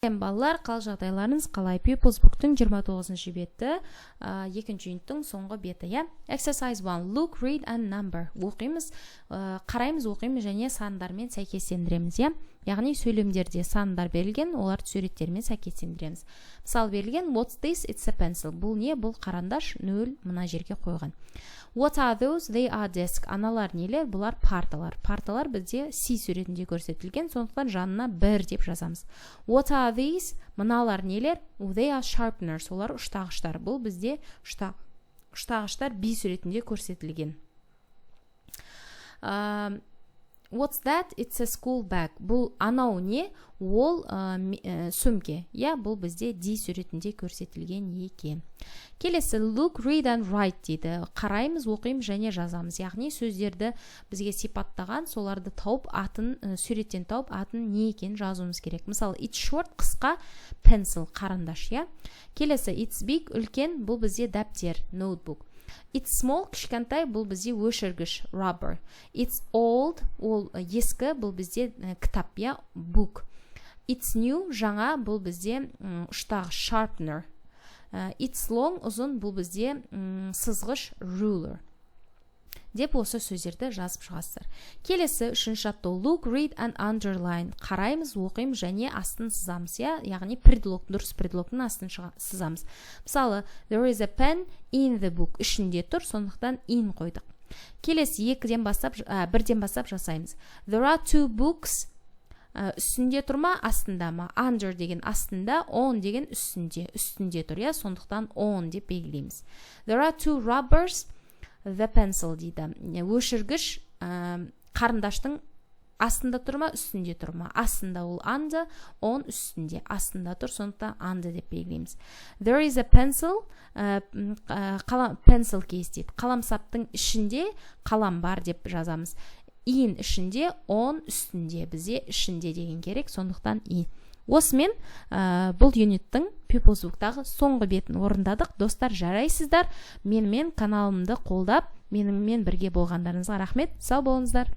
Балалар, қал жағдайларыңыз қалай? People's Book'тың 29-шы беті, екінші юниттің соңғы беті. Exercise 1. Look, read and number. Оқимыз, қараймыз, оқимыз және сандармен сәйкестендіреміз. Яғни сөйлемдерде сандар берілген, оларды суреттермен сәйкестендіреміз. Мысал берілген, what's this? It's a pencil. Бұл не? Бұл қарандаш, 0 мына жерге қойған. What are those? They are desk. Аналар нелер? Бұлар парталар. Парталар бізде C суретінде көрсетілген, сондықтан жанына 1 деп жазамыз. What are these? Мыналар нелер? They are sharpeners. Олар ұштағыштар. Бұл бізде ұштағыштар B суретінде көрсетілген. What's that? It's a school bag. Бұл анау не? Ол сөмке. Бұл бізде D суретінде көрсетілген екен. Келесі, look, read and write дейді. Қараймыз, оқимыз және жазамыз. Яғни сөздерді бізге сипаттаған, соларды тауып, суреттен тауып, атын не екен жазуымыз керек. Мысалы, it's short, қысқа, pencil, қарандаш. Келесі, it's big, үлкен, бұл бізде дәптер, notebook. It's small, кішкентай, бұл бізде өшіргіш, rubber. It's old, ол ескі, бұл бізде кітап, book. It's new, жаңа, бұл бізде ұштағыш, sharpener. It's long, ұзын, бұл бізде сызғыш, ruler. Деп осы сөздерді жазып шығасыздар. Келесі, үшінші аттау, look, read and underline. Қараймыз, оқимыз және астын сызамыз. Яғни дұрыс предлогтың астын сызамыз. Мысалы, there is a pen in the book. Ішінде тұр, сондықтан in қойдық. Келесі, бірден бастап жасаймыз. There are 2 books. Үстінде тұрма, астында ма? Under деген астында, on деген үстінде тұр. Сондықтан on деп белгілейміз. There are 2 rubbers. The pencil дейді. Өшіргіш қарындаштың астында тұрма, үстінде тұрма. Астында ол under, on үстінде. Астында тұр, сондықтан under деп белгілейміз. There is a pencil. Pencil case дейді. Қаламсаптың ішінде қалам бар деп жазамыз. In ішінде, on үстінде. Бізде ішінде деген керек, сондықтан in. Осымен бұл юниттің People's Book'тағы соңғы бетін орындадық. Достар, жарайсыздар. Менімен каналымды қолдап, менімен бірге болғандарыңызға рахмет. Сау болыңыздар.